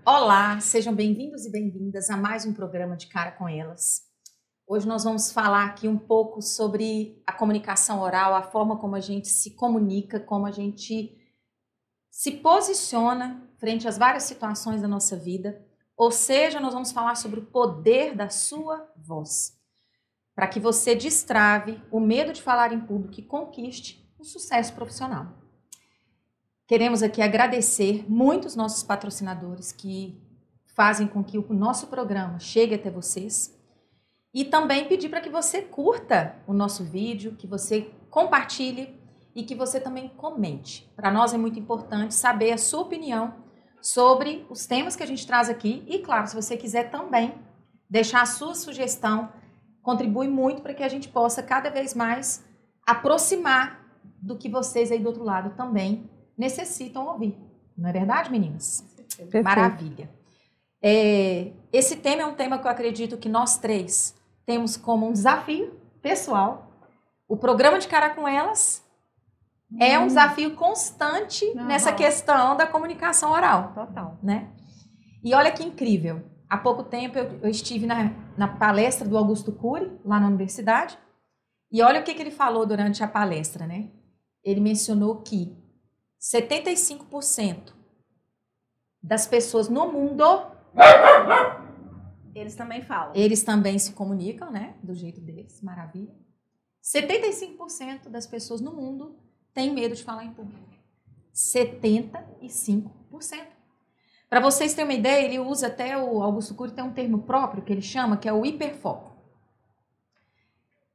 Olá, sejam bem-vindos e bem-vindas a mais um programa de Cara com Elas. Hoje nós vamos falar aqui um pouco sobre a comunicação oral, a forma como a gente se comunica, como a gente se posiciona frente às várias situações da nossa vida. Ou seja, nós vamos falar sobre o poder da sua voz, para que você destrave o medo de falar em público e conquiste o sucesso profissional. Queremos aqui agradecer muito os nossos patrocinadores que fazem com que o nosso programa chegue até vocês e também pedir para que você curta o nosso vídeo, que você compartilhe e que você também comente. Para nós é muito importante saber a sua opinião sobre os temas que a gente traz aqui e, claro, se você quiser também deixar a sua sugestão, contribui muito para que a gente possa cada vez mais aproximar do que vocês aí do outro lado também necessitam ouvir. Não é verdade, meninas? Perfeito. Maravilha. Esse tema é um tema que eu acredito que nós três temos como um desafio pessoal. O programa de Cara com Elas é um desafio constante nessa questão da comunicação oral. Total. Né? E olha que incrível. Há pouco tempo eu estive na palestra do Augusto Cury, lá na universidade, e olha o que ele falou durante a palestra, né? Ele mencionou que 75% das pessoas no mundo, eles também falam. Eles também se comunicam, né? Do jeito deles, maravilha. 75% das pessoas no mundo têm medo de falar em público. 75%. Para vocês terem uma ideia, ele usa até o Augusto Cury tem um termo próprio que ele chama, que é o hiperfoco.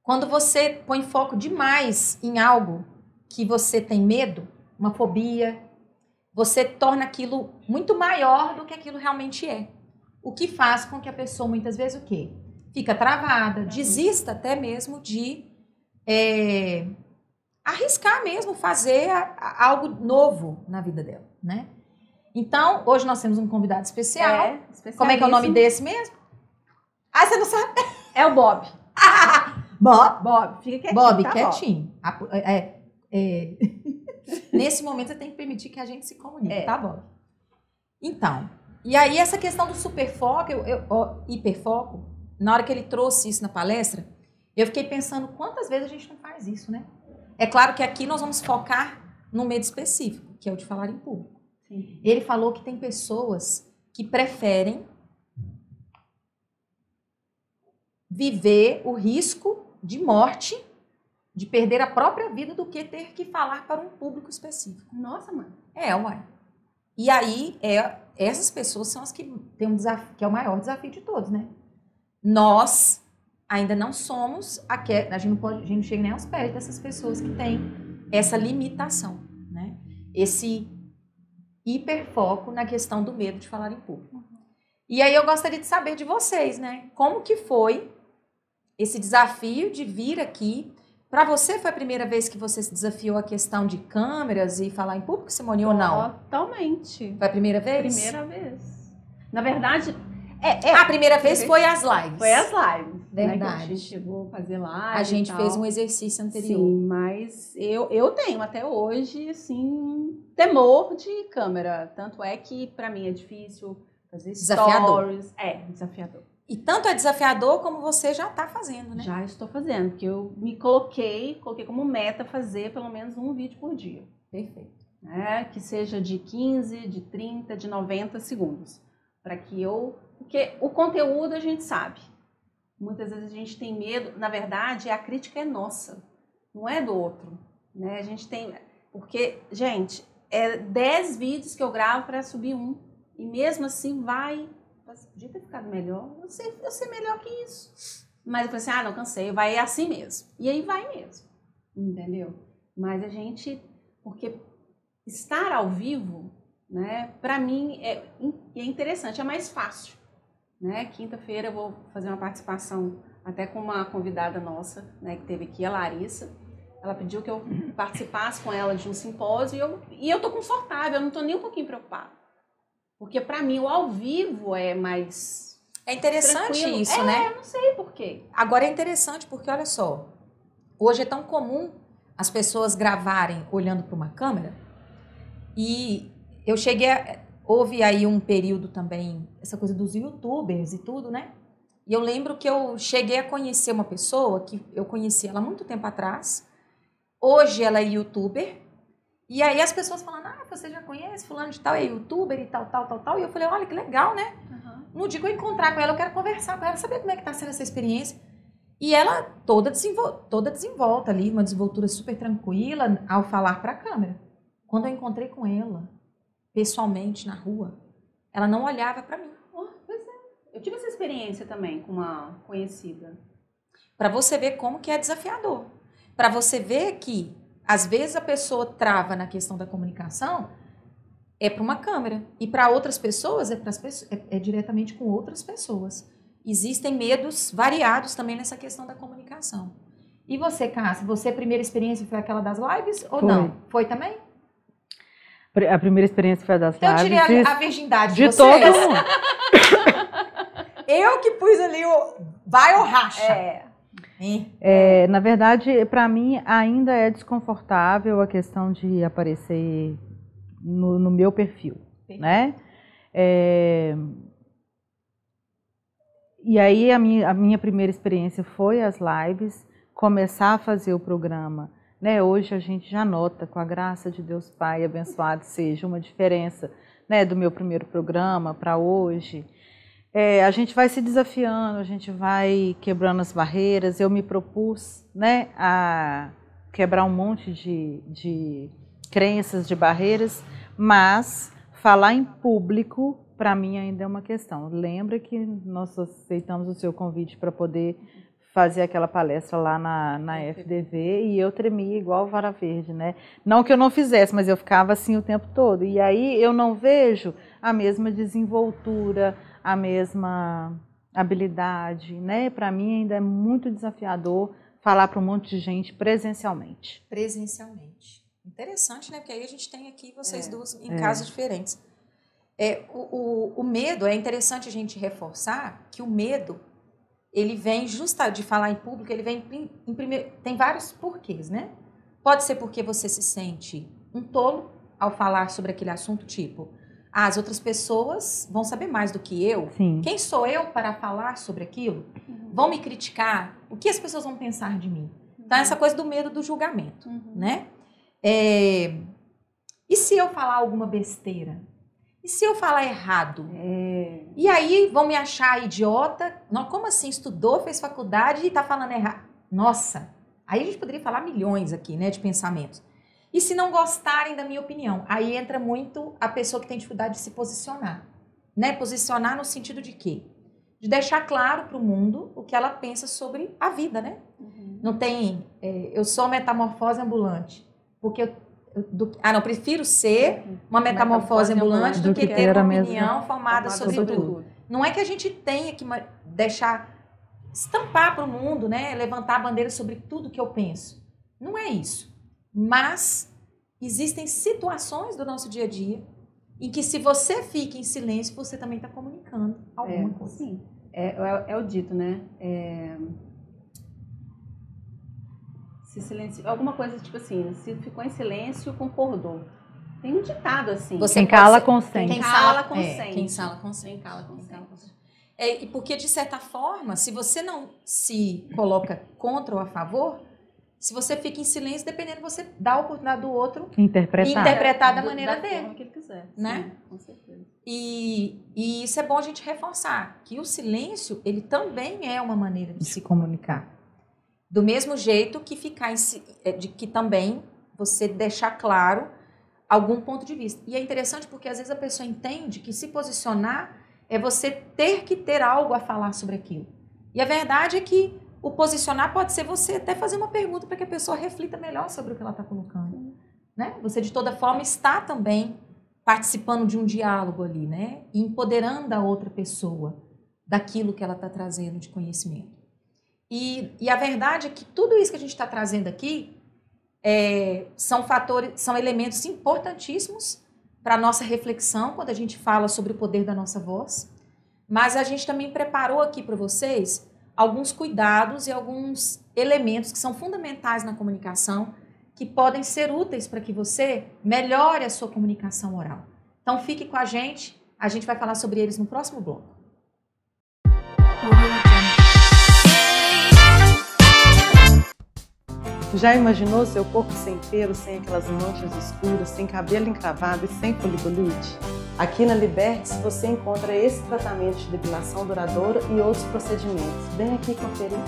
Quando você põe foco demais em algo que você tem medo, uma fobia, você torna aquilo muito maior do que aquilo realmente é. O que faz com que a pessoa, muitas vezes, o quê? Fica travada, desista até mesmo de arriscar mesmo fazer algo novo na vida dela, né? Então, hoje nós temos um convidado especial. Como é que é o nome desse mesmo? Ah, você não sabe? É o Bob. Bob, fica quietinho. Bob, tá, quietinho. Nesse momento, você tem que permitir que a gente se comunique, tá, Bob? Então, e aí essa questão do superfoco, hiperfoco, na hora que ele trouxe isso na palestra, eu fiquei pensando quantas vezes a gente não faz isso, né? É claro que aqui nós vamos focar num medo específico, que é o de falar em público. Sim. Ele falou que tem pessoas que preferem viver o risco de morte, de perder a própria vida, do que ter que falar para um público específico. Nossa, mãe. Uai. E aí, essas pessoas são as que têm um desafio, que é o maior desafio de todos, né? Nós ainda não somos, a gente não chega nem aos pés dessas pessoas que têm essa limitação, né? Esse hiperfoco na questão do medo de falar em público. E aí eu gostaria de saber de vocês, né? Como que foi esse desafio de vir aqui? Para você foi a primeira vez que você se desafiou a questão de câmeras e falar em público, Simone, ou não? Totalmente. Foi a primeira vez? Primeira vez. Na verdade, a primeira vez foi as lives. Foi as lives. Verdade. Né, que a gente chegou a fazer live. A gente fez um exercício anterior. Sim, mas eu tenho até hoje, assim, temor de câmera. Tanto é que para mim é difícil fazer stories. Desafiador. E tanto é desafiador como você já está fazendo, né? Já estou fazendo, porque eu me coloquei como meta fazer pelo menos um vídeo por dia. Perfeito. Que seja de 15, de 30, de 90 segundos. Para que porque o conteúdo a gente sabe. Muitas vezes a gente tem medo, na verdade, a crítica é nossa, não é do outro, né? A gente tem, porque, gente, 10 vídeos que eu gravo para subir um, e mesmo assim podia ter ficado melhor, eu sei melhor que isso. Mas eu falei assim, não, cansei, vai assim mesmo. E aí vai mesmo, entendeu? Mas a gente, porque estar ao vivo, né, para mim é interessante, é mais fácil. Né? Quinta-feira eu vou fazer uma participação até com uma convidada nossa, né, que teve aqui, a Larissa. Ela pediu que eu participasse com ela de um simpósio e eu tô confortável, eu não tô nem um pouquinho preocupada. Porque para mim o ao vivo é mais interessante tranquilo. Isso, né? Eu não sei por quê. Agora é interessante porque, olha só, hoje é tão comum as pessoas gravarem olhando para uma câmera e eu cheguei houve aí um período também, essa coisa dos YouTubers e tudo, né? E eu lembro que eu cheguei a conhecer uma pessoa que eu conheci ela há muito tempo atrás. Hoje ela é YouTuber. E aí as pessoas falando, você já conhece fulano de tal, é YouTuber e tal, tal, tal, tal. E eu falei, olha que legal, né? No dia que eu encontrar com ela, eu quero conversar com ela, saber como é que tá sendo essa experiência. E ela toda desenvolta ali, uma desenvoltura super tranquila ao falar para a câmera. Quando eu encontrei com ela, pessoalmente, na rua, ela não olhava para mim. Pois é. Eu tive essa experiência também com uma conhecida. Para você ver como que é desafiador. Para você ver que, às vezes, a pessoa trava na questão da comunicação, é para uma câmera. E para outras pessoas, é diretamente com outras pessoas. Existem medos variados também nessa questão da comunicação. E você, Cássia, a primeira experiência foi aquela das lives ou não? Foi também? A primeira experiência foi a das lives. Eu tirei a virgindade de todo mundo. Eu que pus ali o vai ou racha. Na verdade, para mim, ainda é desconfortável a questão de aparecer no meu perfil, né? E aí a minha primeira experiência foi as lives, começar a fazer o programa, né? Hoje a gente já nota, com a graça de Deus Pai, abençoado seja, uma diferença, né, do meu primeiro programa para hoje. A gente vai se desafiando, a gente vai quebrando as barreiras. Eu me propus, né, a quebrar um monte de crenças, de barreiras, mas falar em público, para mim, ainda é uma questão. Lembra que nós aceitamos o seu convite para poder fazer aquela palestra lá na FDV e eu tremia igual vara verde, né? Não que eu não fizesse, mas eu ficava assim o tempo todo. E aí eu não vejo a mesma desenvoltura, a mesma habilidade, né? Para mim ainda é muito desafiador falar para um monte de gente presencialmente. Presencialmente. Interessante, né? Porque aí a gente tem aqui vocês duas em casos diferentes. O medo, é interessante a gente reforçar que o medo, ele vem de falar em público, ele vem em primeiro, tem vários porquês, né? Pode ser porque você se sente um tolo ao falar sobre aquele assunto, tipo, as outras pessoas vão saber mais do que eu. Sim. Quem sou eu para falar sobre aquilo? Vão me criticar? O que as pessoas vão pensar de mim? Então, essa coisa do medo do julgamento, né? E se eu falar alguma besteira? E se eu falar errado? E aí vão me achar idiota? Não, como assim? Estudou, fez faculdade e está falando errado? Nossa! Aí a gente poderia falar milhões aqui, né, de pensamentos. E se não gostarem da minha opinião? Aí entra muito a pessoa que tem dificuldade de se posicionar. Né? Posicionar no sentido de quê? De deixar claro para o mundo o que ela pensa sobre a vida, né? Não tem... eu sou metamorfose ambulante. Porque prefiro ser uma metamorfose ambulante do que ter uma opinião formada sobre tudo. Não é que a gente tenha que deixar estampar para o mundo, né? Levantar a bandeira sobre tudo que eu penso. Não é isso. Mas existem situações do nosso dia a dia em que, se você fica em silêncio, você também está comunicando alguma coisa. Sim. É o dito, né? Se silencio, alguma coisa tipo assim, se ficou em silêncio, concordou. Tem um ditado assim. Quem cala consente. Quem cala consente. Quem cala consente. E porque, de certa forma, se você não se coloca contra ou a favor, se você fica em silêncio, dependendo, você dá a oportunidade do outro interpretar da maneira dele. Forma que ele quiser. Né? Sim, com certeza. E isso é bom a gente reforçar, que o silêncio, ele também é uma maneira de se comunicar. Do mesmo jeito que que também você deixar claro algum ponto de vista. E é interessante porque às vezes a pessoa entende que se posicionar é você ter que ter algo a falar sobre aquilo. E a verdade é que o posicionar pode ser você até fazer uma pergunta para que a pessoa reflita melhor sobre o que ela está colocando. Né? Você, de toda forma, está também participando de um diálogo ali, né? E empoderando a outra pessoa daquilo que ela está trazendo de conhecimento. E a verdade é que tudo isso que a gente está trazendo aqui são elementos importantíssimos para a nossa reflexão quando a gente fala sobre o poder da nossa voz. Mas a gente também preparou aqui para vocês alguns cuidados e alguns elementos que são fundamentais na comunicação, que podem ser úteis para que você melhore a sua comunicação oral. Então fique com a gente vai falar sobre eles no próximo bloco. Já imaginou seu corpo sem pelo, sem aquelas manchas escuras, sem cabelo encravado e sem foliculite? Aqui na Libertes você encontra esse tratamento de depilação duradoura e outros procedimentos. Vem aqui conferir.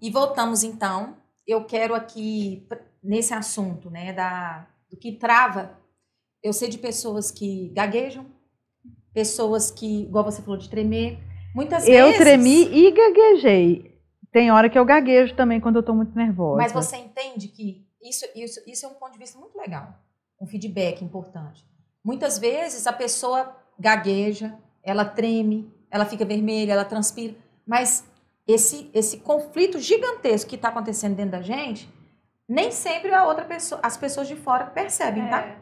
E voltamos então, eu quero aqui, nesse assunto, né, do que trava, eu sei de pessoas que gaguejam, pessoas que, igual você falou, de tremer, muitas vezes... Eu tremi e gaguejei. Tem hora que eu gaguejo também quando eu estou muito nervosa. Mas você entende que isso é um ponto de vista muito legal, um feedback importante. Muitas vezes a pessoa gagueja, ela treme, ela fica vermelha, ela transpira, mas... Esse conflito gigantesco que está acontecendo dentro da gente, nem sempre a outra pessoa, as pessoas de fora percebem, tá?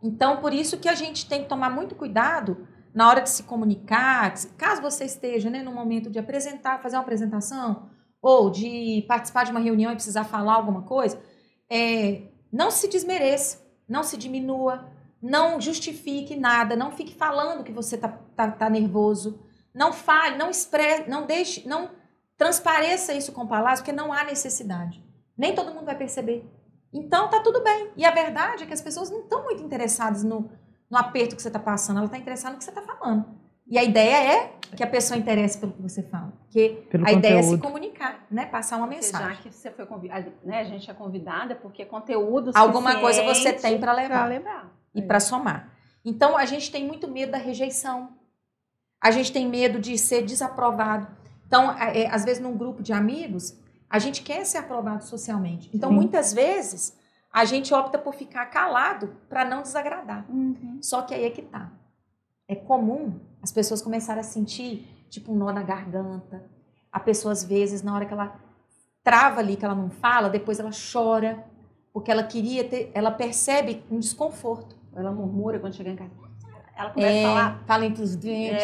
Então, por isso que a gente tem que tomar muito cuidado na hora de se comunicar, caso você esteja, né, no momento de apresentar, fazer uma apresentação, ou de participar de uma reunião e precisar falar alguma coisa, não se desmereça, não se diminua, não justifique nada, não fique falando que você tá nervoso, não fale, não expresse, não transpareça isso com palavras, porque não há necessidade. Nem todo mundo vai perceber. Então, tá tudo bem. E a verdade é que as pessoas não estão muito interessadas no aperto que você está passando, ela está interessada no que você está falando. E a ideia é que a pessoa interesse pelo que você fala. Porque a ideia é se comunicar, né? Passar uma mensagem. Já que você foi convidada, né? A gente é convidada porque conteúdo alguma coisa você tem para levar. Lembrar. E para somar. Então, a gente tem muito medo da rejeição. A gente tem medo de ser desaprovado. Então, às vezes, num grupo de amigos, a gente quer ser aprovado socialmente. Então, muitas vezes, a gente opta por ficar calado para não desagradar. Só que aí é que tá. É comum as pessoas começarem a sentir, tipo, um nó na garganta. A pessoa, às vezes, na hora que ela trava ali, que ela não fala, depois ela chora, porque ela ela percebe um desconforto. Ela murmura quando chega em casa. Ela começa a falar. Fala entre os dentes.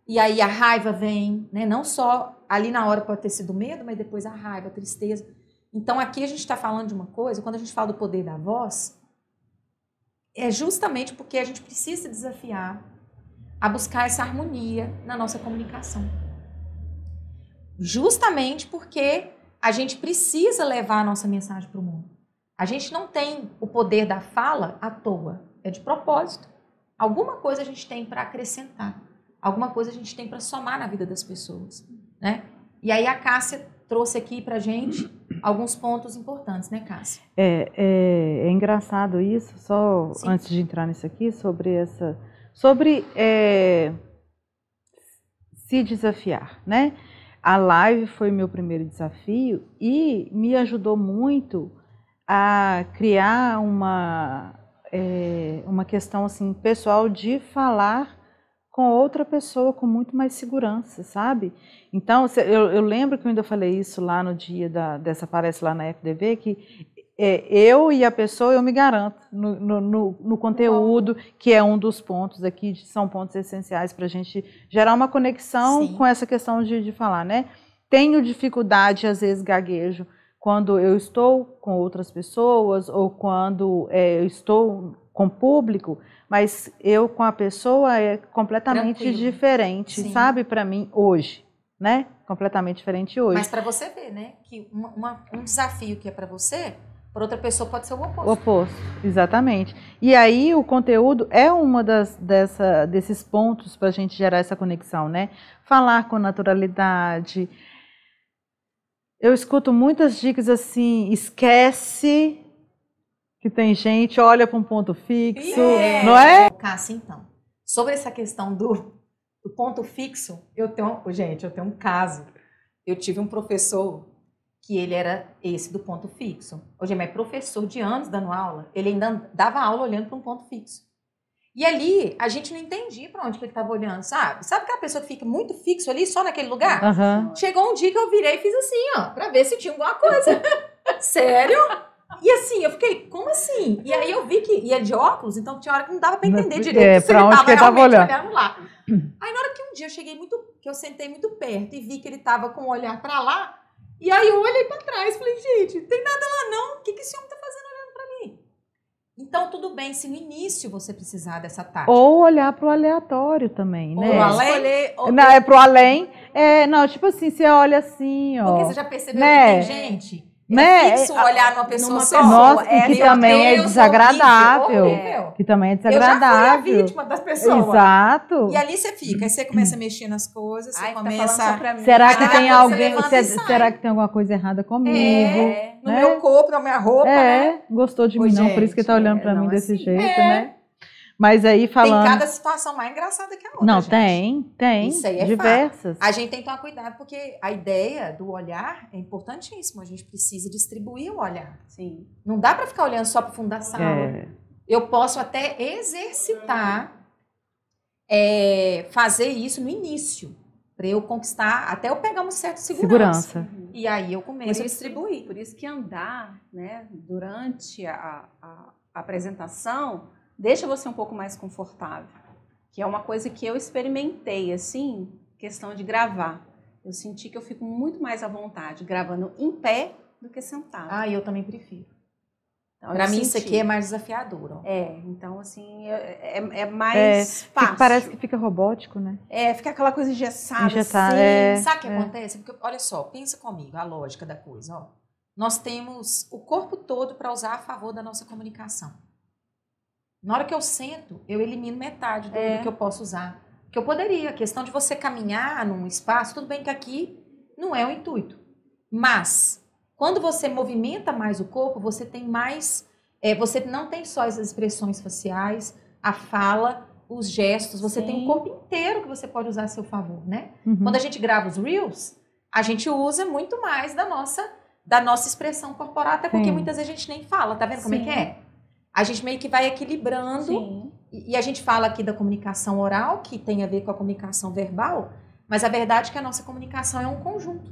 E aí a raiva vem, né? Não só ali na hora pode ter sido medo, mas depois a raiva, a tristeza. Então aqui a gente está falando de uma coisa, quando a gente fala do poder da voz, é justamente porque a gente precisa se desafiar a buscar essa harmonia na nossa comunicação. Justamente porque a gente precisa levar a nossa mensagem para o mundo. A gente não tem o poder da fala à toa, é de propósito. Alguma coisa a gente tem para acrescentar. Alguma coisa a gente tem para somar na vida das pessoas, né? E aí a Cássia trouxe aqui para a gente alguns pontos importantes, né, Cássia? É engraçado isso, só Sim. Antes de entrar nisso aqui, sobre se desafiar, né? A live foi meu primeiro desafio e me ajudou muito a criar uma questão assim, pessoal de falar com outra pessoa com muito mais segurança, sabe? Então, eu lembro que eu ainda falei isso lá no dia dessa palestra lá na FDV, que eu e a pessoa, eu me garanto no conteúdo, que é um dos pontos aqui, são pontos essenciais para a gente gerar uma conexão Sim. com essa questão de falar, né? Tenho dificuldade, às vezes gaguejo, quando eu estou com outras pessoas ou quando eu estou com público, mas eu com a pessoa é completamente Tranquilo. Diferente, Sim. sabe, para mim hoje, né? Completamente diferente hoje. Mas para você ver, né, que um desafio que é para você, para outra pessoa pode ser o oposto. O oposto, exatamente. E aí o conteúdo é uma desses pontos para a gente gerar essa conexão, né? Falar com naturalidade, Eu escuto muitas dicas assim, esquece que tem gente, olha para um ponto fixo, não é? Cássia, então, sobre essa questão do ponto fixo, eu tenho um caso. Eu tive um professor que ele era esse do ponto fixo. Hoje é professor de anos dando aula, ele ainda dava aula olhando para um ponto fixo. E ali, a gente não entendia para onde que ele estava olhando, sabe? Sabe aquela pessoa que fica muito fixo ali, só naquele lugar? Chegou um dia que eu virei e fiz assim, ó, para ver se tinha alguma coisa. Sério? E assim, eu fiquei, como assim? E aí eu vi que ia de óculos, então tinha hora que não dava para entender direito se ele estava realmente olhando lá. Aí na hora que um dia eu cheguei que eu sentei muito perto e vi que ele estava com o olhar para lá, e aí eu olhei para trás e falei, gente, não tem nada lá não, o que esse homem tá fazendo olhando para mim? Então tudo bem se no início você precisar dessa tática. Ou olhar para o aleatório também, né? Ou além? Não, é pro além. Não, tipo assim, você olha assim, ó. Porque você já percebeu que tem gente... fixo olhar numa pessoa só. Nossa, que também é desagradável. Que também é desagradável. Eu já fui a vítima das pessoas. Exato. E ali você fica, aí você começa a mexer nas coisas, você começa... Será que tem alguém... Será que tem alguma coisa errada comigo? No meu corpo, na minha roupa, né? Gostou de mim não, por isso que tá olhando pra mim desse jeito, né? Mas aí falando... Tem cada situação mais engraçada que a outra, Não, gente. tem. Isso aí é diversas. A gente tem que tomar cuidado, porque a ideia do olhar é importantíssima. A gente precisa distribuir o olhar. Sim. Não dá para ficar olhando só para o fundo da sala. Eu posso até exercitar, fazer isso no início, para eu conquistar, até eu pegar uma certa segurança. E aí eu começo a distribuir. Por isso que andar, né, durante a apresentação... deixa você um pouco mais confortável, que é uma coisa que eu experimentei, assim, questão de gravar. Eu senti que eu fico muito mais à vontade gravando em pé do que sentado. Eu também prefiro. Então, para mim isso aqui é mais desafiador. Ó. Então assim, é mais fácil. Parece que fica robótico, né? Fica aquela coisa engessada assim. Sabe o que acontece? Porque, olha só, pensa comigo, a lógica da coisa. Ó. Nós temos o corpo todo para usar a favor da nossa comunicação. Na hora que eu sento, eu elimino metade do que eu posso usar. Que eu poderia. A questão de você caminhar num espaço, tudo bem que aqui não é o intuito. Mas, quando você movimenta mais o corpo, você tem mais... você não tem só as expressões faciais, a fala, os gestos. Você tem o corpo inteiro que você pode usar a seu favor, né? Quando a gente grava os Reels, a gente usa muito mais da nossa expressão corporal. Até porque muitas vezes a gente nem fala. Tá vendo como é que é? A gente meio que vai equilibrando, e a gente fala aqui da comunicação oral, que tem a ver com a comunicação verbal, mas a verdade é que a nossa comunicação é um conjunto.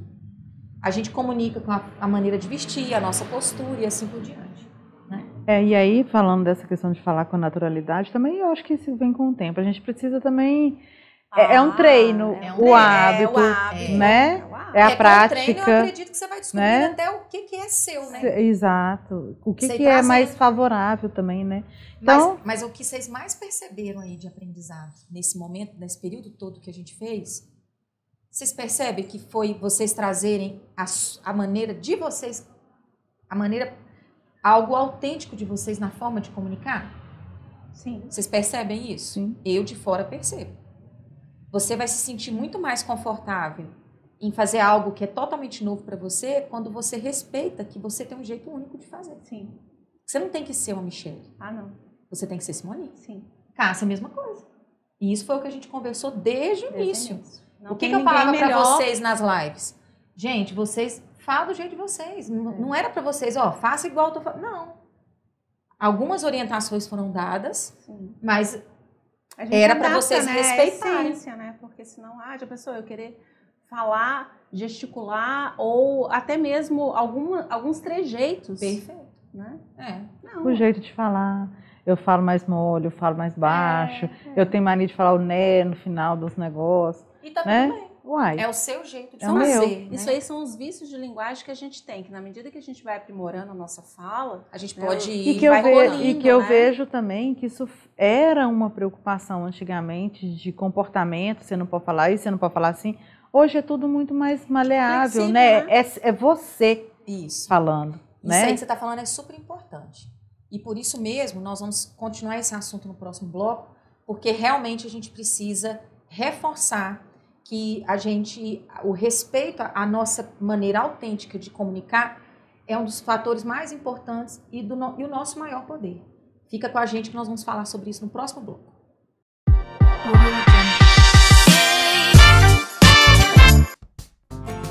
A gente comunica com a maneira de vestir, a nossa postura e assim por diante. Né? E aí, falando dessa questão de falar com naturalidade, também eu acho que isso vem com o tempo. A gente precisa também... é um treino, o hábito, né? É a prática. Com o treino, eu acredito que você vai descobrir até o que é seu, né? Exato. O que é mais favorável também, né? Então, mas o que vocês mais perceberam aí de aprendizado nesse momento, nesse período todo que a gente fez, vocês percebem que foi vocês trazerem a maneira de vocês, algo autêntico de vocês na forma de comunicar? Sim. Vocês percebem isso? Sim. Eu de fora percebo. Você vai se sentir muito mais confortável em fazer algo que é totalmente novo para você quando você respeita que você tem um jeito único de fazer. Sim. Você não tem que ser uma Michelle. Não. Você tem que ser Simone. Sim. Cássia, a mesma coisa. E isso foi o que a gente conversou desde o início. O que eu ninguém falava para melhor. vocês nas lives? Gente, vocês falam do jeito de vocês. Não era para vocês, faça igual eu tô falando. Não. Algumas orientações foram dadas, mas era para vocês respeitarem. Essência, né? Porque senão, já pensou, eu querer falar, gesticular ou até mesmo alguns trejeitos. Perfeito. Né? Não. O jeito de falar. Eu falo mais mole, eu falo mais baixo. Eu tenho mania de falar o né no final dos negócios. E tá tudo bem. Uai. É o seu jeito de fazer. Isso aí são os vícios de linguagem que a gente tem, que na medida que a gente vai aprimorando a nossa fala, a gente pode ir. E que eu vejo também que isso era uma preocupação antigamente de comportamento, você não pode falar isso, você não pode falar assim. Hoje é tudo muito mais maleável, né? É você falando. Isso aí que você está falando é super importante. E por isso mesmo, nós vamos continuar esse assunto no próximo bloco, porque realmente a gente precisa reforçar que o respeito à nossa maneira autêntica de comunicar é um dos fatores mais importantes e o nosso maior poder. Fica com a gente que nós vamos falar sobre isso no próximo bloco.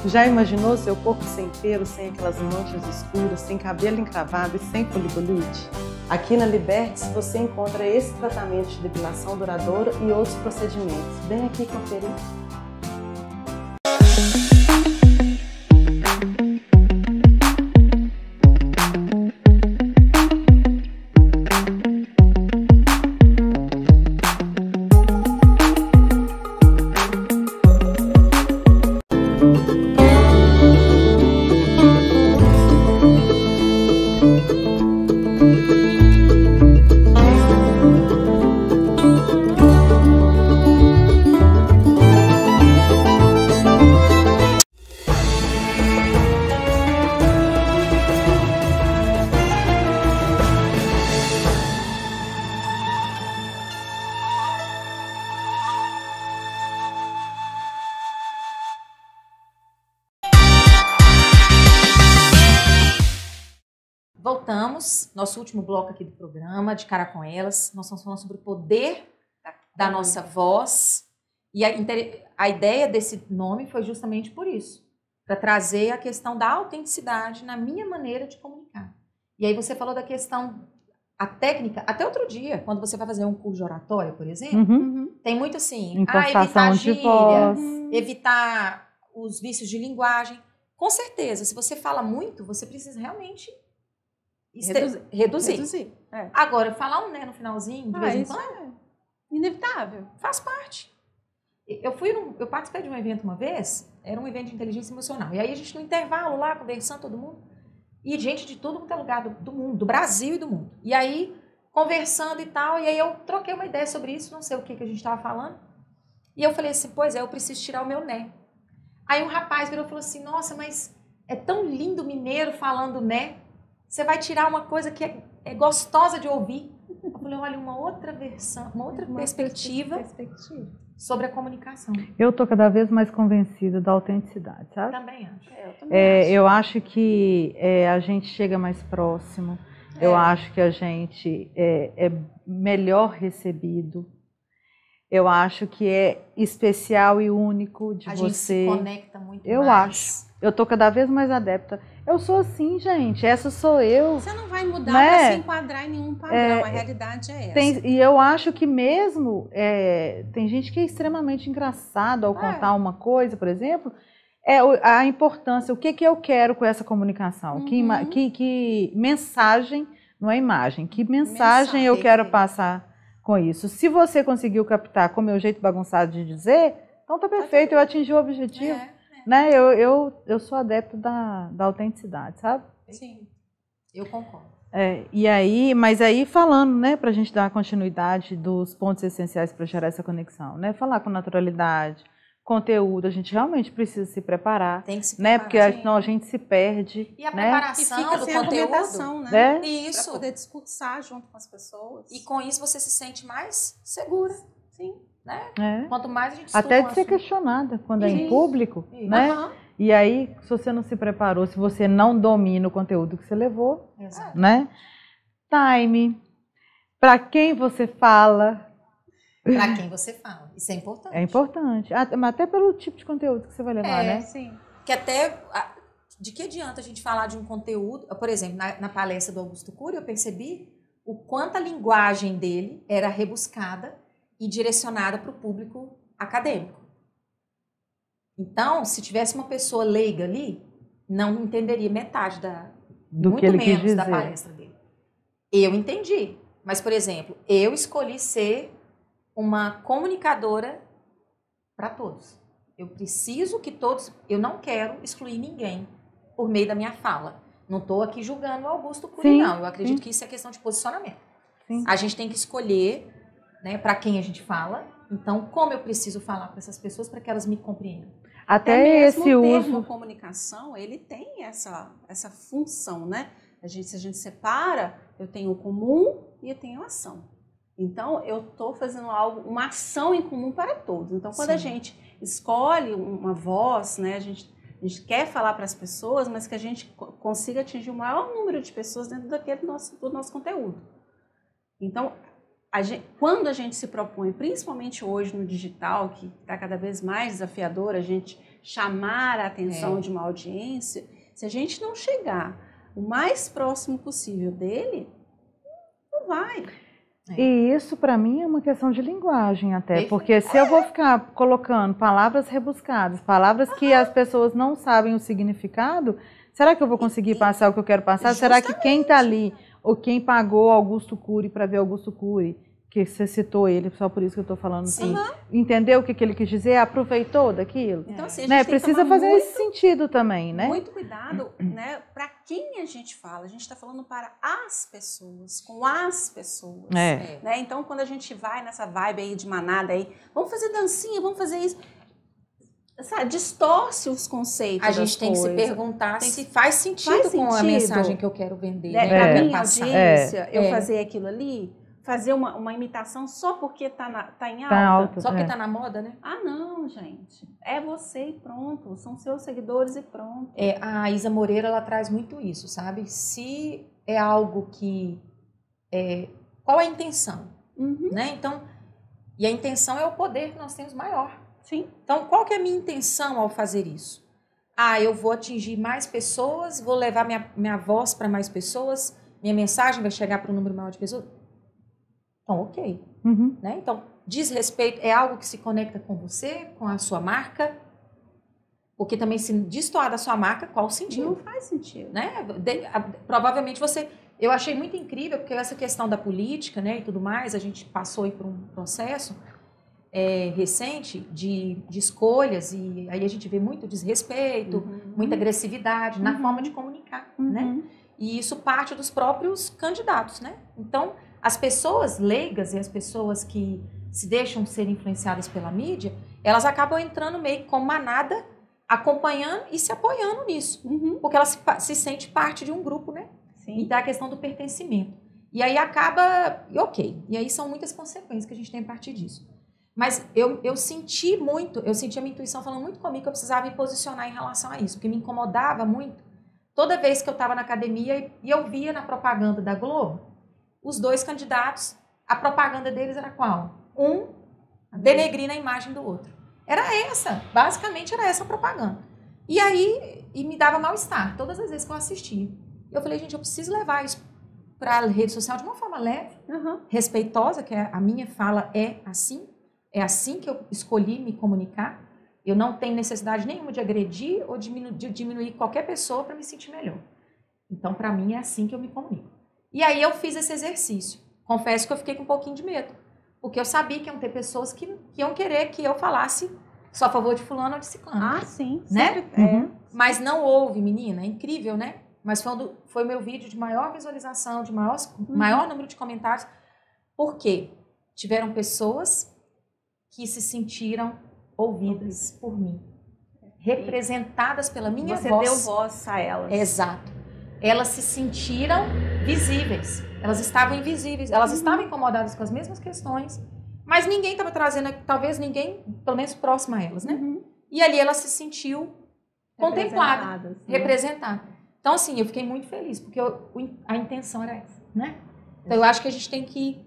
Já imaginou seu corpo sem pelo, sem aquelas manchas escuras, sem cabelo encravado e sem foliculite? Aqui na Libertes você encontra esse tratamento de depilação duradoura e outros procedimentos. Vem aqui conferir. Voltamos, nosso último bloco aqui do programa, de Cara com Elas. Nós estamos falando sobre o poder da nossa voz. E a ideia desse nome foi justamente por isso, para trazer a questão da autenticidade na minha maneira de comunicar. E aí você falou da questão, a técnica, até outro dia, quando você vai fazer um curso de oratória, por exemplo, tem muito assim, evitar gíria, evitar os vícios de linguagem. Com certeza, se você fala muito, você precisa realmente reduzir. É. Agora, falar um né no finalzinho, de vez em quando, é inevitável. faz parte. Eu participei de um evento uma vez, era um evento de inteligência emocional. E aí a gente no intervalo lá, conversando todo mundo, e gente de todo quanto é lugar do mundo, do Brasil e do mundo. E aí, conversando e tal, e aí eu troquei uma ideia sobre isso, não sei o que a gente estava falando. E eu falei assim, pois é, eu preciso tirar o meu né. Aí um rapaz virou e falou assim, nossa, mas é tão lindo mineiro falando né. Você vai tirar uma coisa que é gostosa de ouvir. Eu falei, olha, uma outra versão, uma outra perspectiva sobre a comunicação. Eu estou cada vez mais convencida da autenticidade, sabe? Também acho. Eu acho que a gente chega mais próximo. Eu acho que a gente é melhor recebido. Eu acho que é especial e único de você. A gente se conecta muito mais. Eu acho. Eu tô cada vez mais adepta. Eu sou assim, gente. Essa sou eu. Você não vai mudar para se enquadrar em nenhum padrão. A realidade é essa. E eu acho que mesmo... tem gente que é extremamente engraçado ao contar uma coisa, por exemplo. A importância, o que eu quero com essa comunicação. Que mensagem, não é imagem. Que mensagem eu quero passar com isso. Se você conseguiu captar com o meu jeito bagunçado de dizer, então tá perfeito, eu atingi o objetivo. Né? Eu sou adepto da autenticidade, sabe? Sim, eu concordo. Mas aí falando, né, para a gente dar continuidade dos pontos essenciais para gerar essa conexão, né? Falar com naturalidade, conteúdo, a gente realmente precisa se preparar. Tem que se preparar, né? Porque sim. senão a gente se perde. E a né? preparação e fica do sem conteúdo, né? Isso. Para poder discursar junto com as pessoas. E com isso você se sente mais segura. Sim. Né? Quanto mais a gente estuda até de ser questionada quando é em público, né? E aí, se você não se preparou, se você não domina o conteúdo que você levou, né? Time, para quem você fala. Para quem você fala, isso é importante. É importante, até pelo tipo de conteúdo que você vai levar, né? Sim. Que até, de que adianta a gente falar de um conteúdo, por exemplo, na palestra do Augusto Cury, eu percebi o quanto a linguagem dele era rebuscada e direcionada para o público acadêmico. Então, se tivesse uma pessoa leiga ali, não entenderia metade do que ele quis dizer. Da palestra dele. Eu entendi, mas, por exemplo, eu escolhi ser uma comunicadora para todos. Eu preciso que todos... Eu não quero excluir ninguém por meio da minha fala. Não estou aqui julgando o Augusto Cury, não. Eu acredito que isso é questão de posicionamento. Sim. A gente tem que escolher, né, para quem a gente fala. Então, como eu preciso falar para essas pessoas para que elas me compreendam? Até esse uso... O termo comunicação, ele tem essa função, né? Se a gente separa, eu tenho o comum e eu tenho a ação. Então, eu estou fazendo uma ação em comum para todos. Então, quando a gente escolhe uma voz, né? A gente quer falar para as pessoas, mas que a gente consiga atingir o maior número de pessoas dentro do nosso conteúdo. Então, quando a gente se propõe, principalmente hoje no digital, que está cada vez mais desafiador, a gente chamar a atenção de uma audiência, se a gente não chegar o mais próximo possível dele, não vai. E isso, para mim, é uma questão de linguagem até, porque se eu vou ficar colocando palavras rebuscadas, palavras que as pessoas não sabem o significado, será que eu vou conseguir passar o que eu quero passar? Será que quem está ali, ou quem pagou Augusto Cury para ver Augusto Cury, que você citou ele, só por isso que eu estou falando, entendeu o que ele quis dizer? Aproveitou daquilo? Então, assim, a gente né? tem Precisa fazer esse sentido também, né? Muito cuidado, né? Para quem a gente fala. A gente está falando para as pessoas, com as pessoas. Né? Então, quando a gente vai nessa vibe aí de manada aí, vamos fazer dancinha, vamos fazer isso. Sabe, distorce os conceitos. A gente tem que se perguntar se faz sentido com a mensagem que eu quero vender. Para minha audiência, eu fazer aquilo ali, fazer uma imitação só porque tá em alta. Só porque tá na moda, né? Ah, não, gente. É você e pronto. São seus seguidores e pronto. A Isa Moreira, ela traz muito isso, sabe? Se é algo que... qual é a intenção? Né? Então, e a intenção é o poder que nós temos maior. Sim. Então, qual que é a minha intenção ao fazer isso? Eu vou atingir mais pessoas, vou levar minha voz para mais pessoas, minha mensagem vai chegar para um número maior de pessoas. Então, ok. Né? Então, desrespeito é algo que se conecta com você, com a sua marca, porque também se destoar da sua marca, qual o sentido? Não faz sentido. Né? Provavelmente você... Eu achei muito incrível, porque essa questão da política, né, e tudo mais, a gente passou aí por um processo recente de escolhas, e aí a gente vê muito desrespeito, muita agressividade na forma de comunicar, né? E isso parte dos próprios candidatos, né? Então, as pessoas leigas e as pessoas que se deixam ser influenciadas pela mídia, elas acabam entrando meio que como manada, acompanhando e se apoiando nisso, porque ela se sente parte de um grupo, né? Sim. Então, a questão do pertencimento. E aí acaba, ok, e aí são muitas consequências que a gente tem a partir disso. Mas eu senti a minha intuição falando muito comigo que eu precisava me posicionar em relação a isso, porque me incomodava muito. Toda vez que eu estava na academia e eu via na propaganda da Globo, os dois candidatos, a propaganda deles era qual? Um denegrindo a imagem do outro. Basicamente era essa a propaganda. E aí, me dava mal-estar todas as vezes que eu assistia. Eu falei, gente, eu preciso levar isso para a rede social de uma forma leve, respeitosa, que a minha fala é assim que eu escolhi me comunicar. Eu não tenho necessidade nenhuma de agredir ou de diminuir qualquer pessoa para me sentir melhor. Então, para mim, é assim que eu me comunico. E aí eu fiz esse exercício. Confesso que eu fiquei com um pouquinho de medo, porque eu sabia que iam ter pessoas que iam querer que eu falasse só a favor de fulano ou de ciclano. Ah, sim. Né? Mas não houve, menina. É incrível, né? Mas foi meu vídeo de maior visualização, de maior número de comentários. Por quê? Tiveram pessoas que se sentiram ouvidas por mim, representadas pela minha voz. Você deu voz a elas. Exato. Elas se sentiram visíveis. Elas estavam invisíveis. Elas estavam incomodadas com as mesmas questões, mas ninguém estava trazendo, talvez ninguém, pelo menos próximo a elas, né? E ali ela se sentiu contemplada, representada. Então, assim, eu fiquei muito feliz, porque a intenção era essa, né? Então, eu acho que a gente tem que,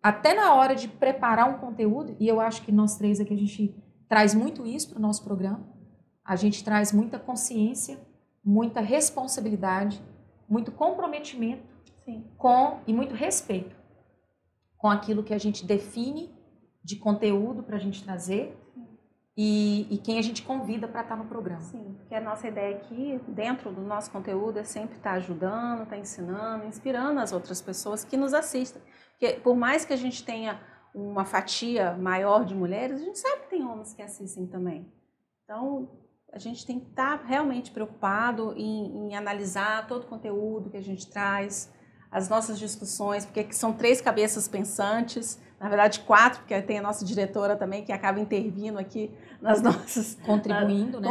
até na hora de preparar um conteúdo, e eu acho que nós três aqui, a gente traz muito isso para o nosso programa, a gente traz muita consciência, muita responsabilidade, muito comprometimento e muito respeito com aquilo que a gente define de conteúdo para a gente trazer e quem a gente convida para estar no programa. Sim, porque a nossa ideia aqui, dentro do nosso conteúdo, é sempre estar ajudando, estar ensinando, inspirando as outras pessoas que nos assistem. Porque por mais que a gente tenha uma fatia maior de mulheres, a gente sabe que tem homens que assistem também. Então, a gente tem que estar realmente preocupado em analisar todo o conteúdo que a gente traz, as nossas discussões, porque são 3 cabeças pensantes, na verdade 4, porque tem a nossa diretora também que acaba intervindo aqui nas nossas... Contribuindo, né?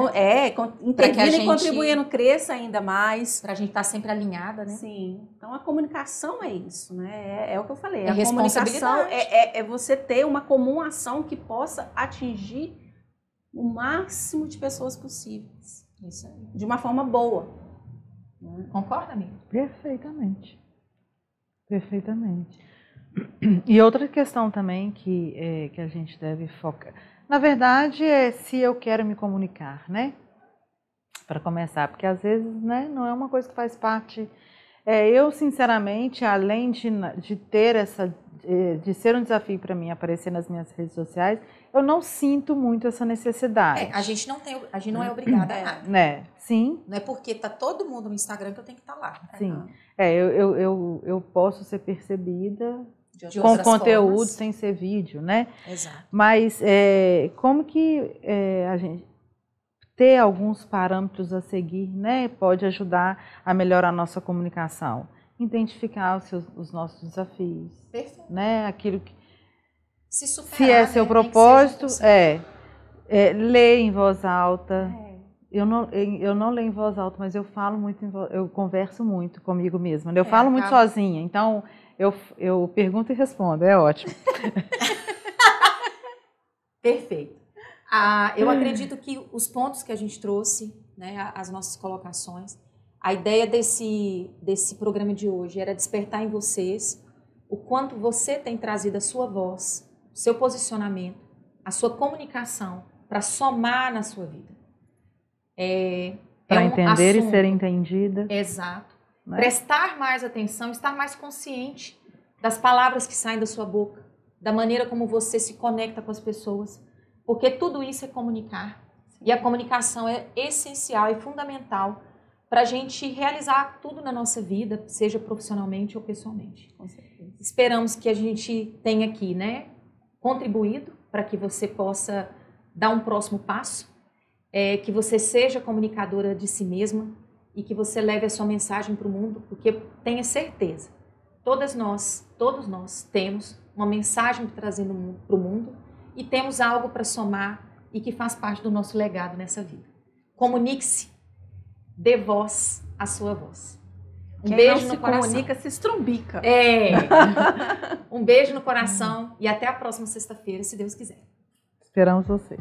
Intervindo e contribuindo, cresça ainda mais. Para a gente estar sempre alinhada, né? Sim. Então, a comunicação é isso, né? É o que eu falei. A comunicação é você ter uma comum ação que possa atingir o máximo de pessoas possíveis. Isso aí. De uma forma boa. Concorda, amiga? Perfeitamente. Perfeitamente. E outra questão também que a gente deve focar, na verdade, é se eu quero me comunicar, né? Para começar, porque às vezes, né, não é uma coisa que faz parte. Eu, sinceramente, além de ter de ser um desafio para mim aparecer nas minhas redes sociais, eu não sinto muito essa necessidade. A gente não é obrigada a nada. Né? Sim. Não é porque tá todo mundo no Instagram que eu tenho que estar lá. Sim. Eu posso ser percebida De com outras conteúdo formas. sem ser vídeo, né? Exato. Mas como que a gente ter alguns parâmetros a seguir, né, pode ajudar a melhorar a nossa comunicação? Identificar os nossos desafios. Perfeito. Né? Aquilo que, se superar, se é seu propósito, ler em voz alta. Eu não leio em voz alta, mas eu falo muito, eu converso muito comigo mesma. Eu falo muito sozinha, então eu pergunto e respondo, é ótimo. Perfeito. Eu acredito que os pontos que a gente trouxe, né, as nossas colocações, a ideia desse programa de hoje era despertar em vocês o quanto você tem trazido a sua voz, o seu posicionamento, a sua comunicação para somar na sua vida. Para entender e ser entendida. Exato. Né? Prestar mais atenção, estar mais consciente das palavras que saem da sua boca, da maneira como você se conecta com as pessoas, porque tudo isso é comunicar. E a comunicação é essencial e fundamental para a gente realizar tudo na nossa vida, seja profissionalmente ou pessoalmente. Com certeza. Esperamos que a gente tenha aqui, né, contribuído para que você possa dar um próximo passo, que você seja comunicadora de si mesma e que você leve a sua mensagem para o mundo, porque tenha certeza, todos nós temos uma mensagem para trazer para o mundo e temos algo para somar e que faz parte do nosso legado nessa vida. Comunique-se, dê voz à sua voz. Quem beijo não no se coração. comunica se estrumbica. Um beijo no coração e até a próxima sexta-feira, se Deus quiser. Esperamos vocês.